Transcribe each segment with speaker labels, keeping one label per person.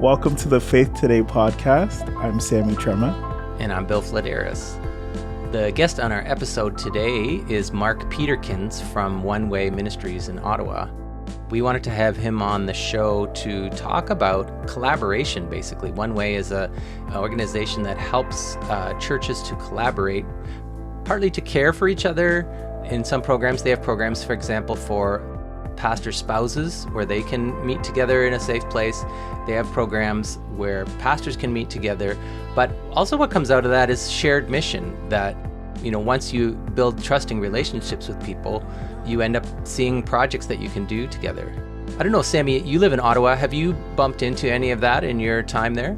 Speaker 1: Welcome to the Faith Today podcast. I'm Sammy Trema.
Speaker 2: And I'm Bill Fledderus. The guest on our episode today is Mark Peterkins from One Way Ministries in Ottawa. We wanted to have him on the show to talk about collaboration, basically. One Way is an organization that helps churches to collaborate, partly to care for each other. In some programs, they have programs, for example, for pastor spouses where they can meet together in a safe place. They have programs where pastors can meet together. But also what comes out of that is shared mission that, once you build trusting relationships with people, you end up seeing projects that you can do together. I don't know, Sammy, you live in Ottawa. Have you bumped into any of that in your time there?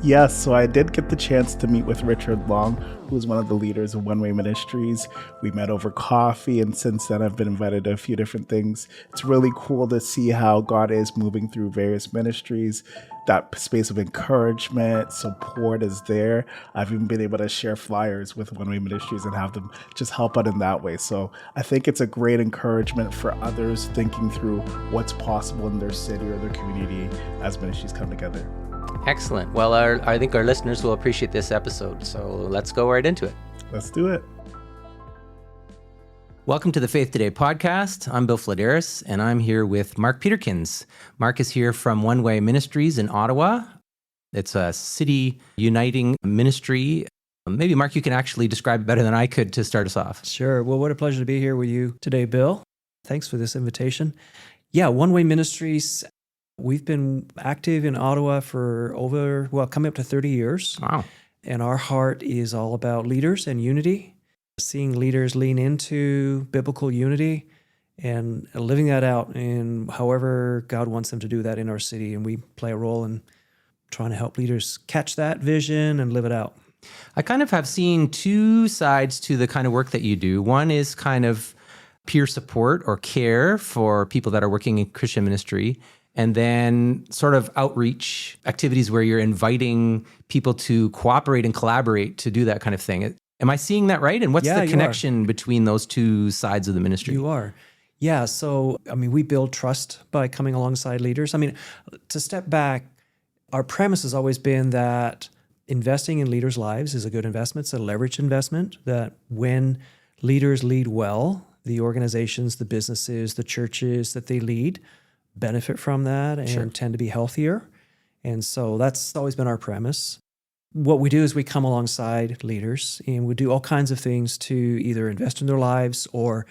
Speaker 1: Yes, so I did get the chance to meet with Richard Long, who is one of the leaders of One Way Ministries. We met over coffee, and since then I've been invited to a few different things. It's really cool to see how God is moving through various ministries. That space of encouragement, support is there. I've even been able to share flyers with One Way Ministries and have them just help out in that way. So I think it's a great encouragement for others thinking through what's possible in their city or their community as ministries come together.
Speaker 2: Excellent. Well, I think our listeners will appreciate this episode, so let's go right into it.
Speaker 1: Let's do it.
Speaker 2: Welcome to the Faith Today podcast. I'm Bill Fledderus, and I'm here with Mark Peterkins. Mark is here from One Way Ministries in Ottawa. It's a city uniting ministry. Maybe, Mark, you can actually describe it better than I could to start us off.
Speaker 3: Sure. Well, what a pleasure to be here with you today, Bill. Thanks for this invitation. Yeah, One Way Ministries. We've been active in Ottawa for coming up to 30 years.
Speaker 2: Wow.
Speaker 3: And our heart is all about leaders and unity, seeing leaders lean into biblical unity and living that out in however God wants them to do that in our city. And we play a role in trying to help leaders catch that vision and live it out.
Speaker 2: I kind of have seen two sides to the kind of work that you do. One is kind of peer support or care for people that are working in Christian ministry, and then sort of outreach activities where you're inviting people to cooperate and collaborate to do that kind of thing. Am I seeing that right? And what's the connection between those two sides of the ministry?
Speaker 3: You are. Yeah. So, we build trust by coming alongside leaders. To step back, our premise has always been that investing in leaders' lives is a good investment. It's a leveraged investment, that when leaders lead well, the organizations, the businesses, the churches that they lead benefit from that and tend to be healthier. And so that's always been our premise. What we do is we come alongside leaders and we do all kinds of things to either invest in their lives or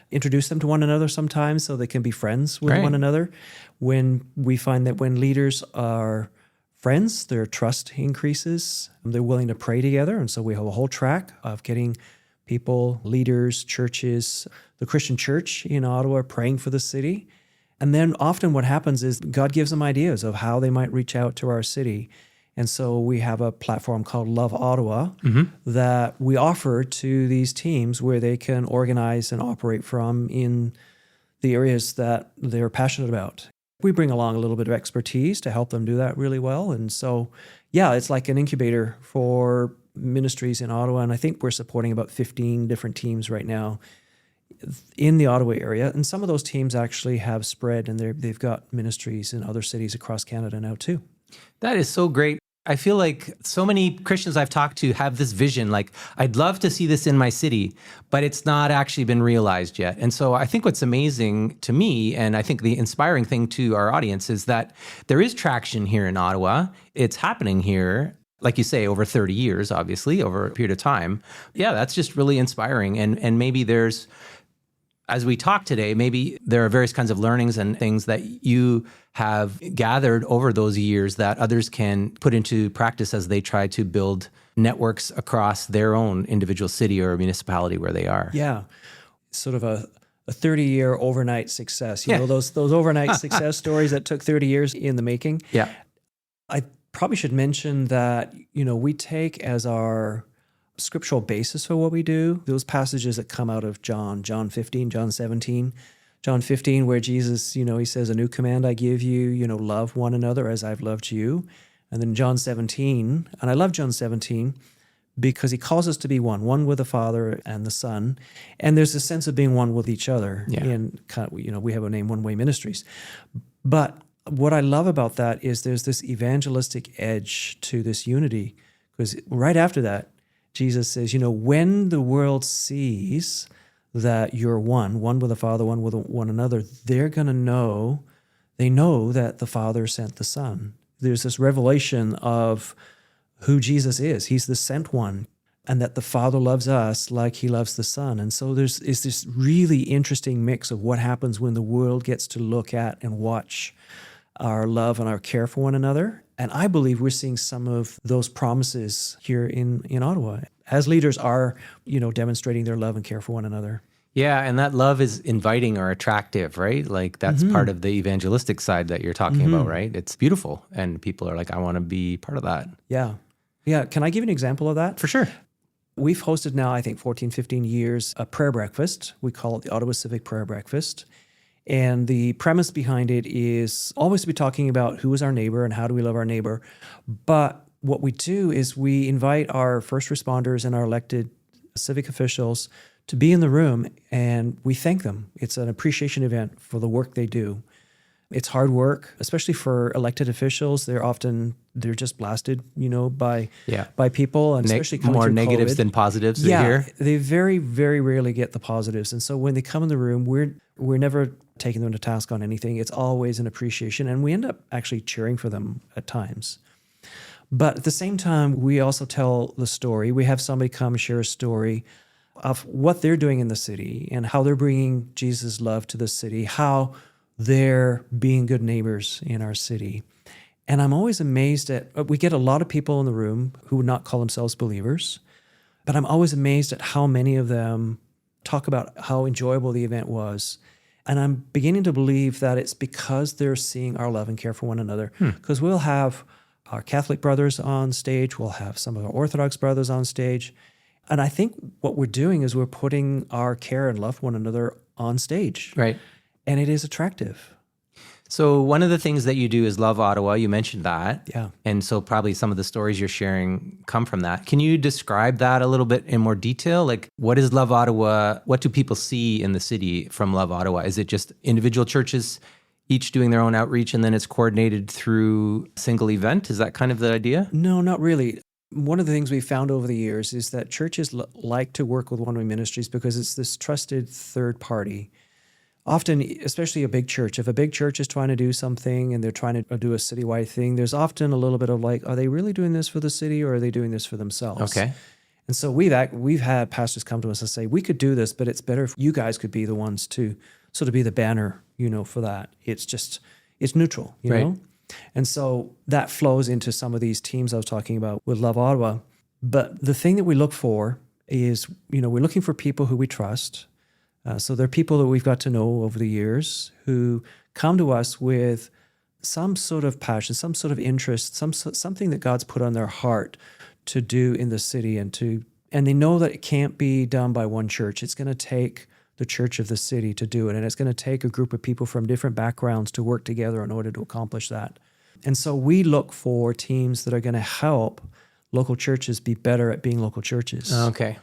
Speaker 3: introduce them to one another sometimes so they can be friends with one another. When we find that when leaders are friends, their trust increases, they're willing to pray together. And so we have a whole track of getting people, leaders, churches, the Christian church in Ottawa praying for the city. And then often what happens is God gives them ideas of how they might reach out to our city. And so we have a platform called Love Ottawa that we offer to these teams where they can organize and operate from in the areas that they're passionate about. We bring along a little bit of expertise to help them do that really well. And so, it's like an incubator for ministries in Ottawa. And I think we're supporting about 15 different teams right now in the Ottawa area, and some of those teams actually have spread, and they've got ministries in other cities across Canada now too.
Speaker 2: That is so great. I feel like so many Christians I've talked to have this vision, like, I'd love to see this in my city, but it's not actually been realized yet. And so I think what's amazing to me, and I think the inspiring thing to our audience, is that there is traction here in Ottawa. It's happening here, like you say, over 30 years, obviously, over a period of time. Yeah, that's just really inspiring. And maybe there's, as we talk today, maybe there are various kinds of learnings and things that you have gathered over those years that others can put into practice as they try to build networks across their own individual city or municipality where they are.
Speaker 3: Yeah, sort of a 30-year overnight success. You know, those overnight success stories that took 30 years in the making.
Speaker 2: Yeah.
Speaker 3: I probably should mention that, we take as our scriptural basis for what we do those passages that come out of John 15, John 17, John 15, where Jesus, he says, "A new command I give you, love one another as I've loved you." And then John 17, and I love John 17 because he calls us to be one with the Father and the Son. And there's a sense of being one with each other.
Speaker 2: Yeah.
Speaker 3: And we have a name, One Way Ministries. But what I love about that is there's this evangelistic edge to this unity, because right after that, Jesus says, when the world sees that you're one with the Father, one with one another, they're going to know, they know that the Father sent the Son. There's this revelation of who Jesus is. He's the sent one, and that the Father loves us like he loves the Son. And so is this really interesting mix of what happens when the world gets to look at and watch our love and our care for one another. And I believe we're seeing some of those promises here in Ottawa as leaders are, demonstrating their love and care for one another.
Speaker 2: Yeah, and that love is inviting or attractive, right? Like that's part of the evangelistic side that you're talking about, right? It's beautiful, and people are like, I want to be part of that.
Speaker 3: Yeah. Yeah, can I give you an example of that?
Speaker 2: For sure.
Speaker 3: We've hosted now, I think, 14, 15 years, a prayer breakfast. We call it the Ottawa Civic Prayer Breakfast. And the premise behind it is always to be talking about who is our neighbor and how do we love our neighbor. But what we do is we invite our first responders and our elected civic officials to be in the room, and we thank them. It's an appreciation event for the work they do. It's hard work, especially for elected officials. They're just blasted, by people, and especially coming
Speaker 2: more
Speaker 3: through
Speaker 2: negatives
Speaker 3: COVID.
Speaker 2: than positives. Yeah,
Speaker 3: they very, very rarely get the positives. And so when they come in the room, we're never taking them to task on anything. It's always an appreciation, and we end up actually cheering for them at times. But at the same time, we also tell the story. We have somebody come share a story of what they're doing in the city and how they're bringing Jesus' love to the city, how they're being good neighbors in our city. And I'm always amazed we get a lot of people in the room who would not call themselves believers, but I'm always amazed at how many of them talk about how enjoyable the event was. And I'm beginning to believe that it's because they're seeing our love and care for one another. Because we'll have our Catholic brothers on stage, we'll have some of our Orthodox brothers on stage. And I think what we're doing is we're putting our care and love for one another on stage.
Speaker 2: right.
Speaker 3: And it is attractive.
Speaker 2: So one of the things that you do is Love Ottawa. You mentioned that.
Speaker 3: Yeah.
Speaker 2: And so probably some of the stories you're sharing come from that. Can you describe that a little bit in more detail? Like, what is Love Ottawa? What do people see in the city from Love Ottawa? Is it just individual churches each doing their own outreach and then it's coordinated through a single event? Is that kind of the idea?
Speaker 3: No, not really. One of the things we've found over the years is that churches like to work with One Way Ministries because it's this trusted third party. Often, especially a big church, if a big church is trying to do something and they're trying to do a citywide thing, there's often a little bit of like, are they really doing this for the city or are they doing this for themselves?
Speaker 2: Okay.
Speaker 3: And so we've had pastors come to us and say, we could do this, but it's better if you guys could be the ones to sort of be the banner, for that. It's neutral, you
Speaker 2: Right.
Speaker 3: know? And so that flows into some of these teams I was talking about with Love Ottawa. But the thing that we look for is, we're looking for people who we trust. So they're people that we've got to know over the years who come to us with some sort of passion, some sort of interest, something that God's put on their heart to do in the city, and they know that it can't be done by one church. It's going to take the church of the city to do it, and it's going to take a group of people from different backgrounds to work together in order to accomplish that. And so we look for teams that are going to help local churches be better at being local churches.
Speaker 2: Okay.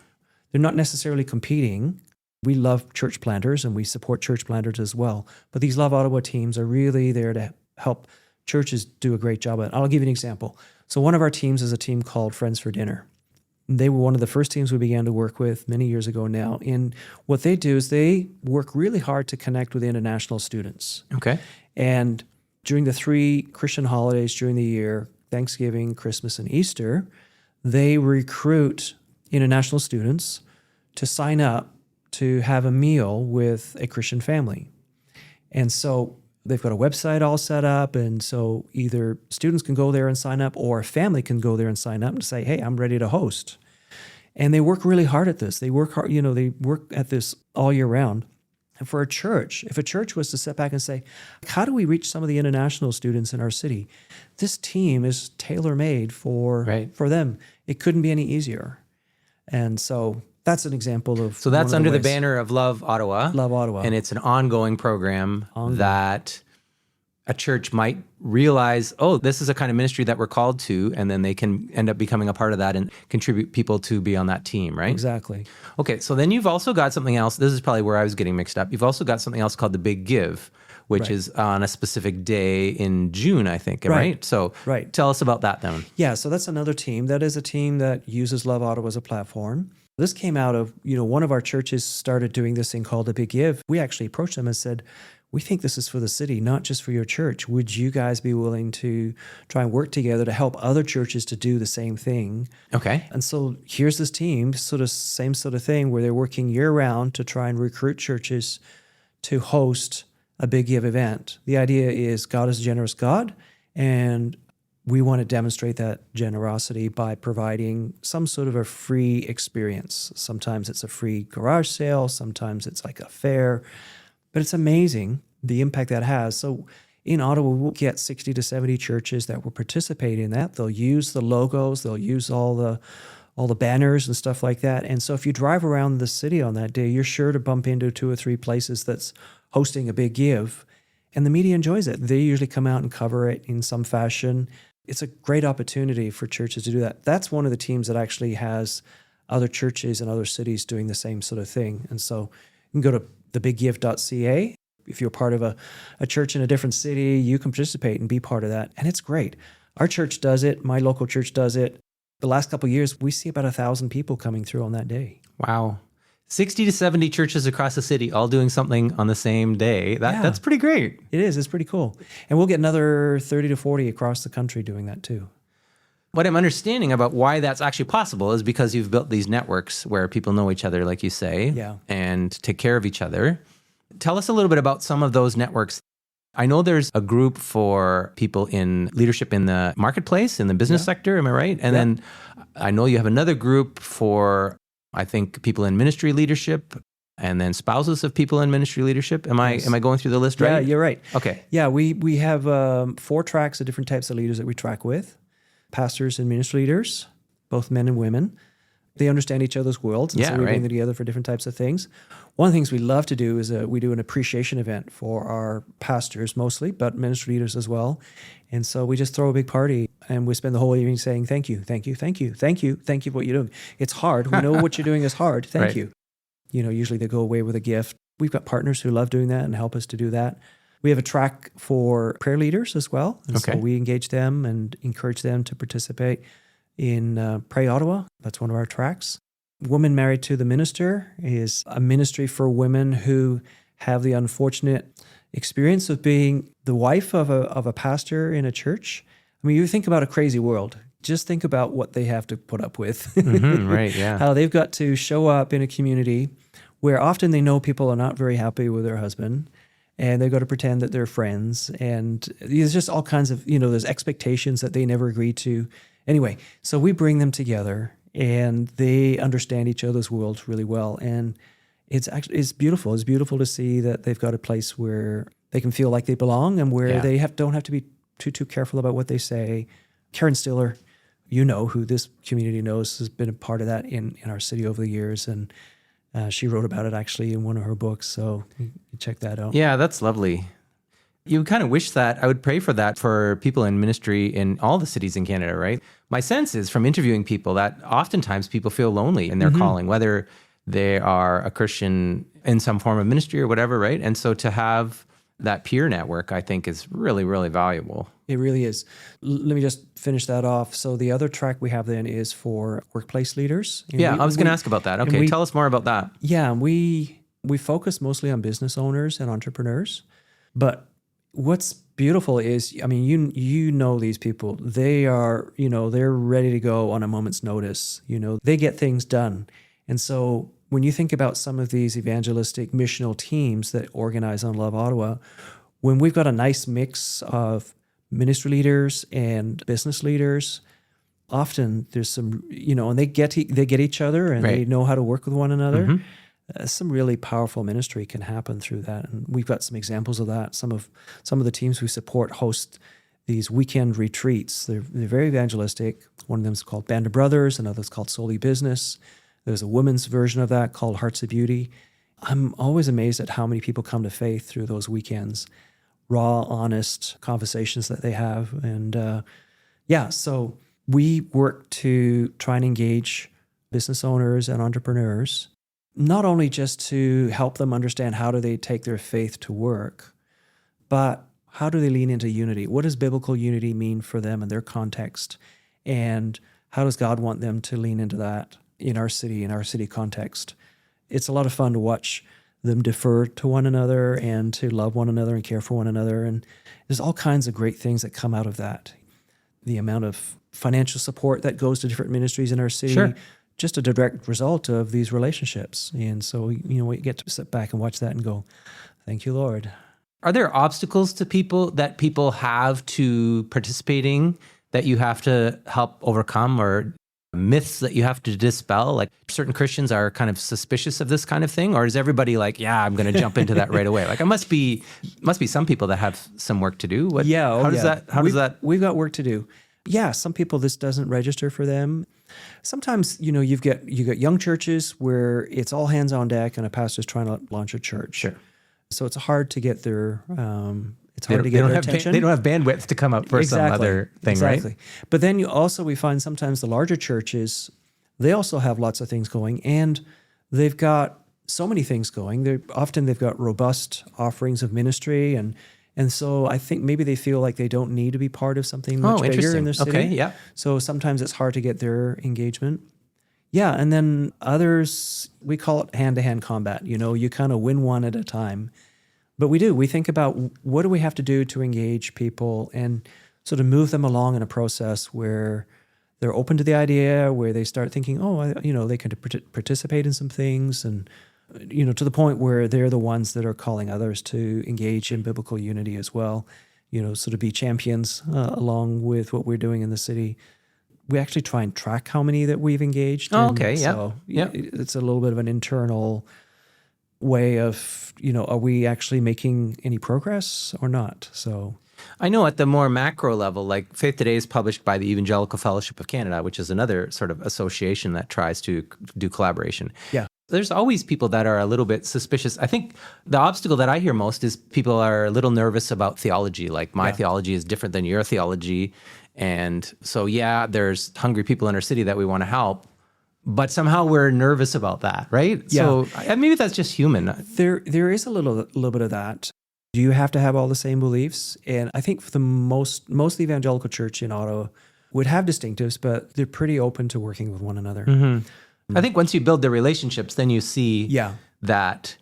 Speaker 3: They're not necessarily competing. We love church planters and we support church planters as well. But these Love Ottawa teams are really there to help churches do a great job at it. I'll give you an example. So one of our teams is a team called Friends for Dinner. They were one of the first teams we began to work with many years ago now. And what they do is they work really hard to connect with international students.
Speaker 2: Okay.
Speaker 3: And during the 3 Christian holidays during the year, Thanksgiving, Christmas, and Easter, they recruit international students to sign up to have a meal with a Christian family. And so they've got a website all set up, and so either students can go there and sign up, or a family can go there and sign up and say, hey, I'm ready to host. And they work really hard at this. They work hard, they work at this all year round. And for a church, if a church was to step back and say, how do we reach some of the international students in our city? This team is tailor-made for them. It couldn't be any easier. And so that's an example of.
Speaker 2: So that's under the banner of Love Ottawa.
Speaker 3: Love Ottawa.
Speaker 2: And it's an ongoing program that a church might realize, oh, this is a kind of ministry that we're called to, and then they can end up becoming a part of that and contribute people to be on that team, right?
Speaker 3: Exactly.
Speaker 2: Okay, so then you've also got something else. This is probably where I was getting mixed up. You've also got something else called the Big Give, which is on a specific day in June, I think, right? So tell us about that then.
Speaker 3: Yeah, so that's another team. That is a team that uses Love Ottawa as a platform. This came out of, one of our churches started doing this thing called the Big Give. We actually approached them and said, we think this is for the city, not just for your church. Would you guys be willing to try and work together to help other churches to do the same thing?
Speaker 2: Okay.
Speaker 3: And so here's this team, same sort of thing, where they're working year-round to try and recruit churches to host a Big Give event. The idea is God is a generous God, and we want to demonstrate that generosity by providing some sort of a free experience. Sometimes it's a free garage sale, sometimes it's like a fair. But it's amazing the impact that has. So in Ottawa, we'll get 60 to 70 churches that will participate in that. They'll use the logos, they'll use all the banners and stuff like that. And so if you drive around the city on that day, you're sure to bump into 2 or 3 places that's hosting a Big Give. And the media enjoys it. They usually come out and cover it in some fashion. It's a great opportunity for churches to do that. That's one of the teams that actually has other churches in other cities doing the same sort of thing. And so you can go to thebiggive.ca. If you're part of a church in a different city, you can participate and be part of that. And it's great. Our church does it. My local church does it. The last couple of years, we see about 1,000 people coming through on that day.
Speaker 2: Wow. 60 to 70 churches across the city all doing something on the same day. That's pretty great.
Speaker 3: It is. It's pretty cool. And we'll get another 30 to 40 across the country doing that too.
Speaker 2: What I'm understanding about why that's actually possible is because you've built these networks where people know each other, like you say, and take care of each other. Tell us a little bit about some of those networks. I know there's a group for people in leadership in the marketplace, in the business sector, am I right? And then I know you have another group for, I think, people in ministry leadership, and then spouses of people in ministry leadership. Am I going through the list right?
Speaker 3: Yeah, you're right.
Speaker 2: Okay.
Speaker 3: Yeah, we have 4 tracks of different types of leaders that we track with. Pastors and ministry leaders, both men and women. They understand each other's worlds, and so we bring them together for different types of things. One of the things we love to do is we do an appreciation event for our pastors mostly, but ministry leaders as well. And so we just throw a big party, and we spend the whole evening saying, thank you, thank you, thank you, thank you, thank you for what you're doing. It's hard. We know what you're doing is hard. Thank you. Usually they go away with a gift. We've got partners who love doing that and help us to do that. We have a track for prayer leaders as well. And so we engage them and encourage them to participate in Pray Ottawa. That's one of our tracks. Woman Married to the Minister is a ministry for women who have the unfortunate experience of being the wife of a pastor in a church. I mean, you think about a crazy world. Just think about what they have to put up with. How they've got to show up in a community where often they know people are not very happy with their husband, and they've got to pretend that they're friends. And there's just all kinds of, there's expectations that they never agreed to. Anyway, so we bring them together, and they understand each other's worlds really well. And it's beautiful. It's beautiful to see that they've got a place where they can feel like they belong, and where they don't have to be too careful about what they say. Karen Stiller, who this community knows, has been a part of that in our city over the years. And she wrote about it actually in one of her books, so you check that out.
Speaker 2: Yeah, that's lovely. You kind of wish that, I would pray for that for people in ministry in all the cities in Canada, right? My sense is from interviewing people that oftentimes people feel lonely in their calling, whether they are a Christian in some form of ministry or whatever, right? And so to have that peer network, I think, is really, really valuable.
Speaker 3: It really is. Let me just finish that off. So the other track we have then is for workplace leaders. And
Speaker 2: I was going to ask about that. Okay, tell us more about that.
Speaker 3: Yeah, we focus mostly on business owners and entrepreneurs. But what's beautiful is, I mean, you know these people. They are, they're ready to go on a moment's notice. They get things done. And so when you think about some of these evangelistic missional teams that organize on Love Ottawa, when we've got a nice mix of ministry leaders and business leaders, often there's some, and they get each other, and they know how to work with one another. Some really powerful ministry can happen through that, and we've got some examples of that. Some of the teams we support host these weekend retreats. They're very evangelistic. One of them is called Band of Brothers. Another is called Solely Business. There's a women's version of that called Hearts of Beauty. I'm always amazed at how many people come to faith through those weekends. raw, honest conversations that they have. And so we work to try and engage business owners and entrepreneurs, not only just to help them understand how do they take their faith to work, but how do they lean into unity? What does biblical unity mean for them in their context? And how does God want them to lean into that in our city context? It's a lot of fun to watch them defer to one another and to love one another and care for one another. And there's all kinds of great things that come out of that. The amount of financial support that goes to different ministries in our city,
Speaker 2: Sure.
Speaker 3: just a direct result of these relationships. And so, we get to sit back and watch that and go, thank you, Lord.
Speaker 2: Are there obstacles to people have to participating that you have to help overcome, or myths that you have to dispel? Like certain Christians are kind of suspicious of this kind of thing, or is everybody like, yeah, I'm going to jump into that right away? Like it must be some people that have some work to do. How does that?
Speaker 3: We've got work to do. Yeah, some people this doesn't register for them. Sometimes, you've got young churches where it's all hands on deck and a pastor's trying to launch a church.
Speaker 2: Sure.
Speaker 3: So it's hard to get their attention.
Speaker 2: They don't have bandwidth to come up for some other thing, right?
Speaker 3: But then we find sometimes the larger churches, they also have lots of things going, and they've got so many things going. They've got robust offerings of ministry, and so I think maybe they feel like they don't need to be part of something much bigger in their city.
Speaker 2: Okay, yeah.
Speaker 3: So sometimes it's hard to get their engagement. Yeah, and then others, we call it hand-to-hand combat. You kind of win one at a time. But we do. We think about what do we have to do to engage people and sort of move them along in a process where they're open to the idea, where they start thinking, they can participate in some things, and to the point where they're the ones that are calling others to engage in biblical unity as well. Sort of be champions along with what we're doing in the city. We actually try and track how many that we've engaged.
Speaker 2: Oh, okay, yeah.
Speaker 3: So it's a little bit of an internal way of, are we actually making any progress or not? So
Speaker 2: I know at the more macro level, like Faith Today is published by the Evangelical Fellowship of Canada, which is another sort of association that tries to do collaboration.
Speaker 3: Yeah.
Speaker 2: There's always people that are a little bit suspicious. I think the obstacle that I hear most is people are a little nervous about theology. Like my theology is different than your theology. And so, there's hungry people in our city that we want to help, but somehow we're nervous about that, right?
Speaker 3: Yeah.
Speaker 2: So maybe that's just human.
Speaker 3: There is a little bit of that. Do you have to have all the same beliefs? And I think for the most of the evangelical church in Ottawa would have distinctives, but they're pretty open to working with one another.
Speaker 2: Mm-hmm. I think once you build the relationships, then you see that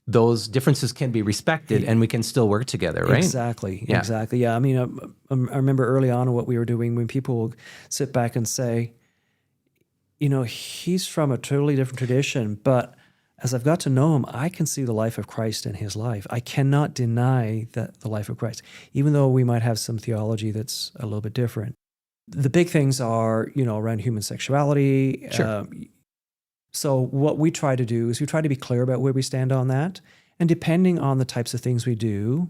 Speaker 2: those differences can be respected and we can still work together, right?
Speaker 3: Exactly. Yeah. I mean, I remember early on what we were doing when people would sit back and say, he's from a totally different tradition, but as I've got to know him, I can see the life of Christ in his life. I cannot deny the life of Christ, even though we might have some theology that's a little bit different. The big things are, around human sexuality.
Speaker 2: Sure.
Speaker 3: So what we try to do is we try to be clear about where we stand on that. And depending on the types of things we do,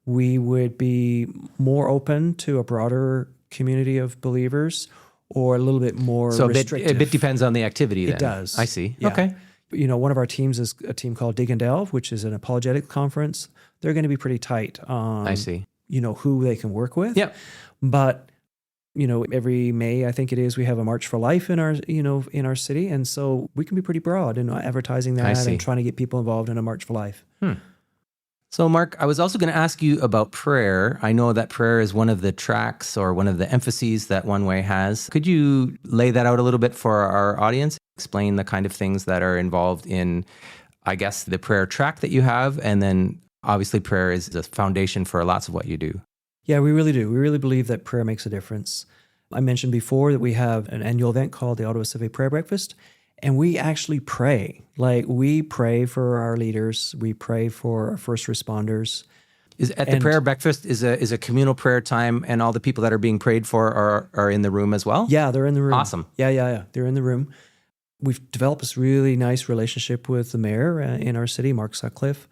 Speaker 3: we would be more open to a broader community of believers or a little bit more restrictive.
Speaker 2: So a bit depends on the activity then.
Speaker 3: It does.
Speaker 2: I see.
Speaker 3: Yeah.
Speaker 2: Okay.
Speaker 3: One of our teams is a team called Dig and Delve, which is an apologetic conference. They're going to be pretty tight on,
Speaker 2: I see.
Speaker 3: Who they can work with.
Speaker 2: Yeah.
Speaker 3: But every May, I think it is, we have a March for Life in our city. And so we can be pretty broad in advertising that and trying to get people involved in a March for Life.
Speaker 2: So Mark, I was also going to ask you about prayer. I know that prayer is one of the tracks or one of the emphases that One Way has. Could you lay that out a little bit for our audience? Explain the kind of things that are involved in, I guess, the prayer track that you have. And then obviously prayer is the foundation for lots of what you do.
Speaker 3: Yeah, we really do. We really believe that prayer makes a difference. I mentioned before that we have an annual event called the Ottawa Civic Prayer Breakfast, and we actually pray. Like, we pray for our leaders. We pray for our first responders.
Speaker 2: The prayer breakfast is a communal prayer time, and all the people that are being prayed for are in the room as well?
Speaker 3: Yeah, they're in the room.
Speaker 2: Awesome.
Speaker 3: Yeah. They're in the room. We've developed this really nice relationship with the mayor in our city, Mark Sutcliffe.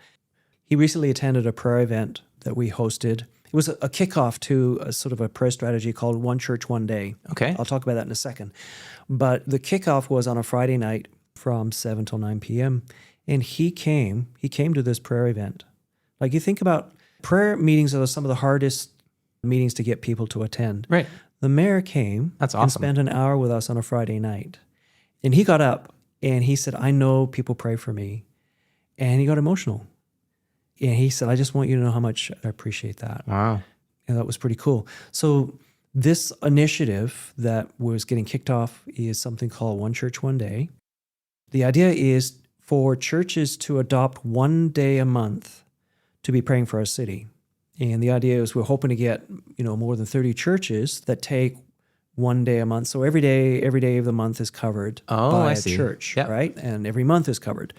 Speaker 3: He recently attended a prayer event that we hosted. It was a kickoff to a sort of a prayer strategy called One Church, One Day.
Speaker 2: Okay.
Speaker 3: I'll talk about that in a second. But the kickoff was on a Friday night from 7 till 9 p.m. And he came to this prayer event. Like, you think about prayer meetings are some of the hardest meetings to get people to attend.
Speaker 2: Right.
Speaker 3: The mayor came
Speaker 2: That's
Speaker 3: and
Speaker 2: awesome.
Speaker 3: spent an hour with us on a Friday night. And he got up and he said, I know people pray for me. And he got emotional. And he said, I just want you to know how much I appreciate that.
Speaker 2: Wow.
Speaker 3: And that was pretty cool. So this initiative that was getting kicked off is something called One Church, One Day. The idea is for churches to adopt one day a month to be praying for our city. And the idea is we're hoping to get, more than 30 churches that take one day a month. So every day of the month is covered by a church, right? And every month is covered.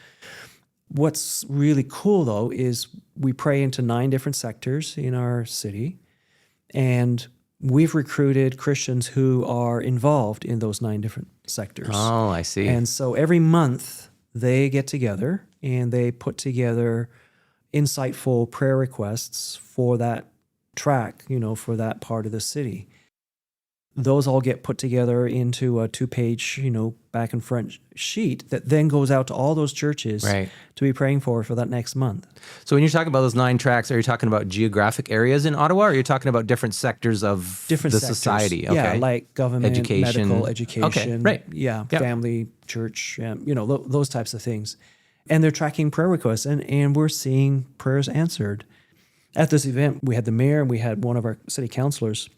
Speaker 3: What's really cool, though, is we pray into 9 different sectors in our city, and we've recruited Christians who are involved in those 9 different sectors.
Speaker 2: Oh, I see.
Speaker 3: And so every month they get together and they put together insightful prayer requests for that track, for that part of the city. Those all get put together into a 2-page, back and front sheet that then goes out to all those churches
Speaker 2: Right.
Speaker 3: to be praying for that next month.
Speaker 2: So when you're talking about those 9 tracks, are you talking about geographic areas in Ottawa, or are you talking about different sectors of
Speaker 3: Different
Speaker 2: the
Speaker 3: sectors.
Speaker 2: society?
Speaker 3: Yeah, like government,
Speaker 2: Education.
Speaker 3: medical, education.
Speaker 2: Okay, right.
Speaker 3: Yeah,
Speaker 2: Yep.
Speaker 3: family, church, those types of things. And they're tracking prayer requests, and we're seeing prayers answered. At this event, we had the mayor and we had one of our city councilors.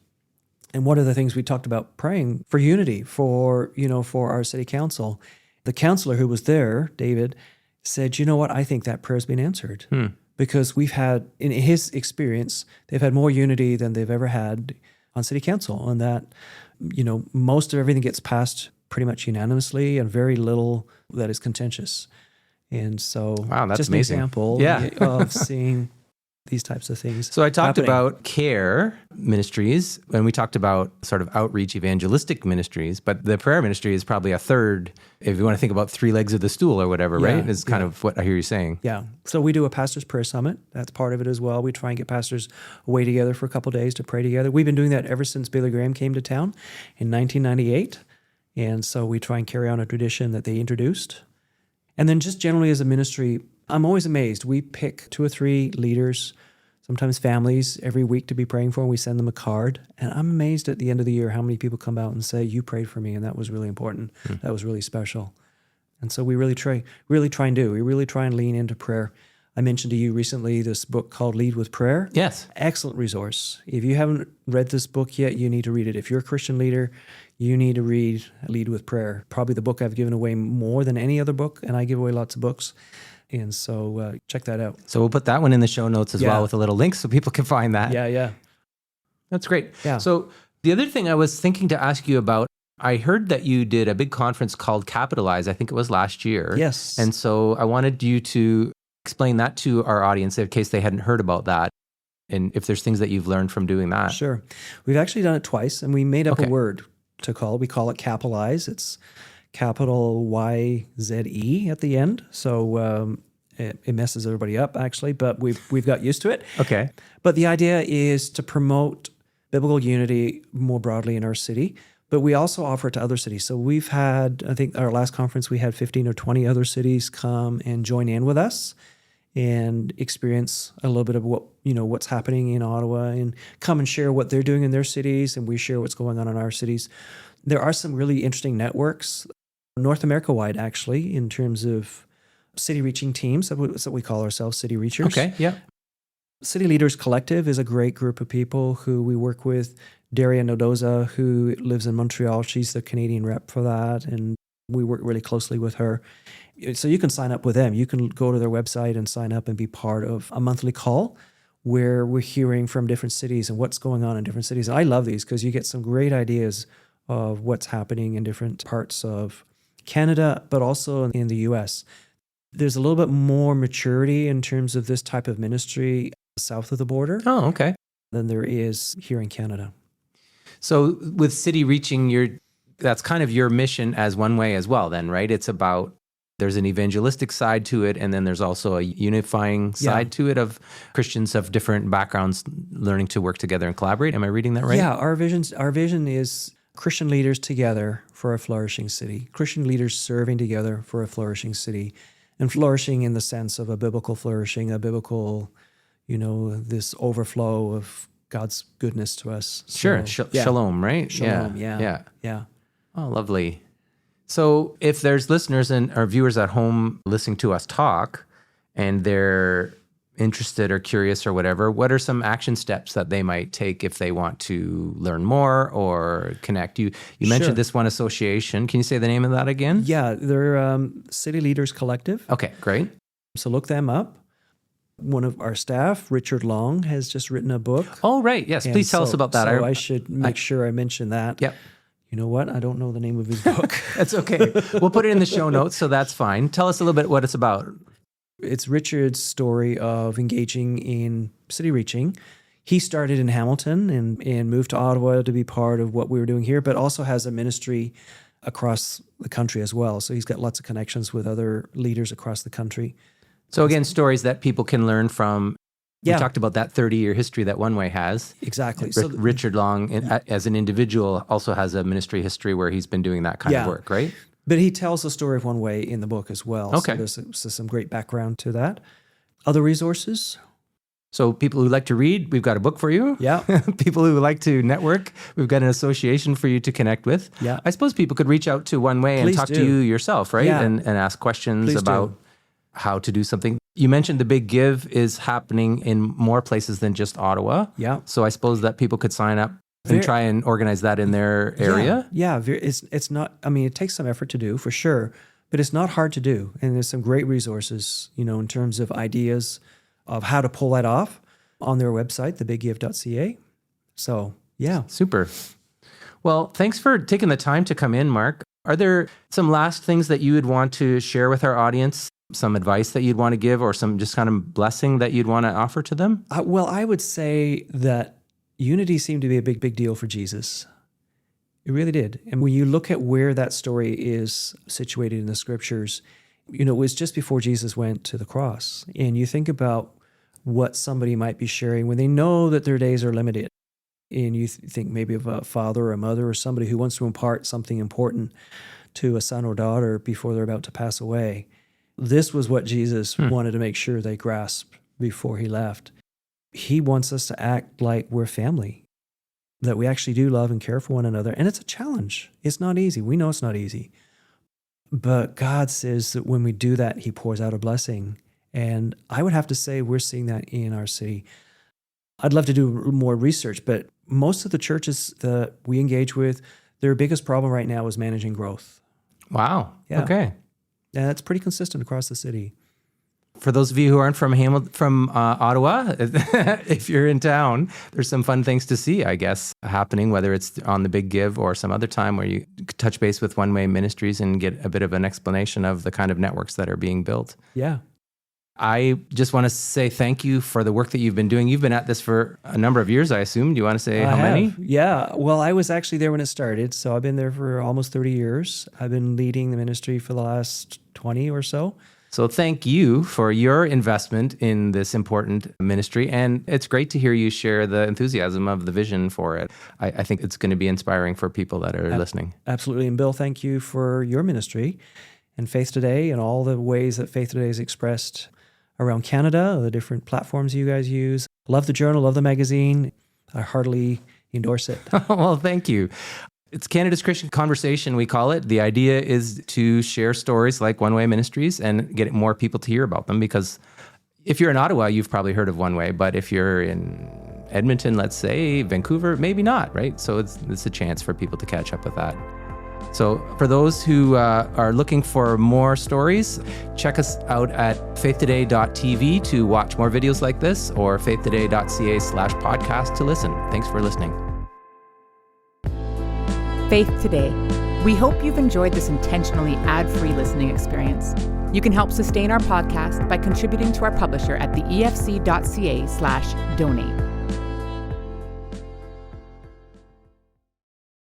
Speaker 3: And one of the things we talked about praying for unity for our city council. The councilor who was there, David, said, you know what, I think that prayer's been answered. Because we've had, in his experience, they've had more unity than they've ever had on city council. And that, most of everything gets passed pretty much unanimously and very little that is contentious. And so
Speaker 2: Wow, that's
Speaker 3: just
Speaker 2: amazing.
Speaker 3: an example
Speaker 2: Yeah.
Speaker 3: of seeing these types of things.
Speaker 2: So I talked
Speaker 3: happening.
Speaker 2: about care ministries, and we talked about sort of outreach evangelistic ministries, but the prayer ministry is probably a third, if you want to think about 3 legs of the stool or whatever,
Speaker 3: Yeah,
Speaker 2: right? Is kind of what I hear you saying.
Speaker 3: Yeah. So we do a pastor's prayer summit. That's part of it as well. We try and get pastors away together for a couple of days to pray together. We've been doing that ever since Billy Graham came to town in 1998. And so we try and carry on a tradition that they introduced. And then just generally as a ministry, I'm always amazed. We pick 2 or 3 leaders, sometimes families, every week to be praying for, and we send them a card. And I'm amazed at the end of the year how many people come out and say, you prayed for me, and that was really important. That was really special. And so we really try and lean into prayer. I mentioned to you recently this book called Lead with Prayer.
Speaker 2: Yes.
Speaker 3: Excellent resource. If you haven't read this book yet, you need to read it. If you're a Christian leader, you need to read Lead with Prayer. Probably the book I've given away more than any other book, and I give away lots of books. And so check that out.
Speaker 2: So we'll put that one in the show notes as well with a little link so people can find that.
Speaker 3: Yeah.
Speaker 2: That's great.
Speaker 3: Yeah.
Speaker 2: So the other thing I was thinking to ask you about, I heard that you did a big conference called Capitalize. I think it was last year.
Speaker 3: Yes.
Speaker 2: And so I wanted you to explain that to our audience in case they hadn't heard about that, and if there's things that you've learned from doing that.
Speaker 3: Sure. We've actually done it twice, and we made up
Speaker 2: Okay.
Speaker 3: a word to call. We call it Capitalize. It's capital YZE at the end. So it messes everybody up, actually, but we've got used to it.
Speaker 2: Okay.
Speaker 3: But the idea is to promote biblical unity more broadly in our city, but we also offer it to other cities. So we've had, I think our last conference, we had 15 or 20 other cities come and join in with us and experience a little bit of what's happening in Ottawa, and come and share what they're doing in their cities, and we share what's going on in our cities. There are some really interesting networks, North America-wide, actually, in terms of city-reaching teams. That's what we call ourselves, city reachers.
Speaker 2: Okay. Yeah.
Speaker 3: City Leaders Collective is a great group of people who we work with. Daria Nodoza, who lives in Montreal, she's the Canadian rep for that, and we work really closely with her. So you can sign up with them. You can go to their website and sign up and be part of a monthly call where we're hearing from different cities and what's going on in different cities. And I love these because you get some great ideas of what's happening in different parts of Canada, but also in the U.S. There's a little bit more maturity in terms of this type of ministry south of the border
Speaker 2: Oh, okay.
Speaker 3: than there is here in Canada.
Speaker 2: So with city reaching, that's kind of your mission as One Way as well then, right? It's about, there's an evangelistic side to it, and then there's also a unifying side to it of Christians of different backgrounds learning to work together and collaborate. Am I reading that right?
Speaker 3: Yeah, our vision is Christian leaders together for a flourishing city, Christian leaders serving together for a flourishing city, and flourishing in the sense of a biblical flourishing, a biblical, this overflow of God's goodness to us.
Speaker 2: Sure. Shalom, right?
Speaker 3: Shalom, yeah.
Speaker 2: Oh, lovely. So if there's listeners or viewers at home listening to us talk and they're interested or curious or whatever, what are some action steps that they might take if they want to learn more or connect? You mentioned this one association. Can you say the name of that again?
Speaker 3: Yeah, they're City Leaders Collective.
Speaker 2: Okay, great.
Speaker 3: So look them up. One of our staff, Richard Long, has just written a book.
Speaker 2: Oh, right. Yes. Please tell us about that.
Speaker 3: So I should make sure I mention that.
Speaker 2: Yep.
Speaker 3: You know what? I don't know the name of his book.
Speaker 2: That's okay. We'll put it in the show notes, so that's fine. Tell us a little bit what it's about.
Speaker 3: It's Richard's story of engaging in city reaching. He started in Hamilton and moved to Ottawa to be part of what we were doing here, but also has a ministry across the country as well. So he's got lots of connections with other leaders across the country.
Speaker 2: So again, stories that people can learn from. We talked about that 30-year history that One Way has.
Speaker 3: Exactly.
Speaker 2: So Richard Long, as an individual, also has a ministry history where he's been doing that kind of work, right?
Speaker 3: But he tells the story of One Way in the book as well.
Speaker 2: Okay.
Speaker 3: So there's some great background to that. Other resources?
Speaker 2: So people who like to read, we've got a book for you.
Speaker 3: Yeah.
Speaker 2: People who like to network, we've got an association for you to connect with.
Speaker 3: Yeah.
Speaker 2: I suppose people could reach out to One Way and talk to you yourself, right?
Speaker 3: Yeah.
Speaker 2: And ask questions about
Speaker 3: do.
Speaker 2: How to do something. You mentioned the Big Give is happening in more places than just Ottawa.
Speaker 3: Yeah.
Speaker 2: So I suppose that people could sign up and try and organize that in their area.
Speaker 3: Yeah. It's not, it takes some effort to do for sure, but it's not hard to do. And there's some great resources, in terms of ideas of how to pull that off on their website, thebiggive.ca. So, yeah.
Speaker 2: Super. Well, thanks for taking the time to come in, Mark. Are there some last things that you would want to share with our audience? Some advice that you'd want to give or some just kind of blessing that you'd want to offer to them?
Speaker 3: Well, I would say that unity seemed to be a big, big deal for Jesus. It really did. And when you look at where that story is situated in the scriptures, it was just before Jesus went to the cross. And you think about what somebody might be sharing when they know that their days are limited. And you think maybe of a father or a mother or somebody who wants to impart something important to a son or daughter before they're about to pass away. This was what Jesus wanted to make sure they grasped before he left. He wants us to act like we're family, that we actually do love and care for one another. And it's a challenge. It's not easy. We know it's not easy. But God says that when we do that, he pours out a blessing. And I would have to say we're seeing that in our city. I'd love to do more research, but most of the churches that we engage with, their biggest problem right now is managing growth.
Speaker 2: Wow.
Speaker 3: Yeah.
Speaker 2: Okay.
Speaker 3: And that's pretty consistent across the city.
Speaker 2: For those of you who aren't from Ottawa, if you're in town, there's some fun things to see, I guess, happening, whether it's on the Big Give or some other time where you touch base with One Way Ministries and get a bit of an explanation of the kind of networks that are being built.
Speaker 3: Yeah.
Speaker 2: I just want to say thank you for the work that you've been doing. You've been at this for a number of years, I assume. Do you want to say how many?
Speaker 3: Yeah. Well, I was actually there when it started. So I've been there for almost 30 years. I've been leading the ministry for the last 20 or so.
Speaker 2: So thank you for your investment in this important ministry. And it's great to hear you share the enthusiasm of the vision for it. I think it's going to be inspiring for people that are listening.
Speaker 3: Absolutely. And Bill, thank you for your ministry and Faith Today and all the ways that Faith Today is expressed around Canada, the different platforms you guys use. Love the journal, love the magazine. I heartily endorse it.
Speaker 2: Well, thank you. It's Canada's Christian Conversation, we call it. The idea is to share stories like One Way Ministries and get more people to hear about them, because if you're in Ottawa, you've probably heard of One Way, but if you're in Edmonton, let's say, Vancouver, maybe not, right? So it's a chance for people to catch up with that. So for those who are looking for more stories, check us out at faithtoday.tv to watch more videos like this, or faithtoday.ca/podcast to listen. Thanks for listening.
Speaker 4: Faith Today. We hope you've enjoyed this intentionally ad-free listening experience. You can help sustain our podcast by contributing to our publisher at theefc.ca/donate.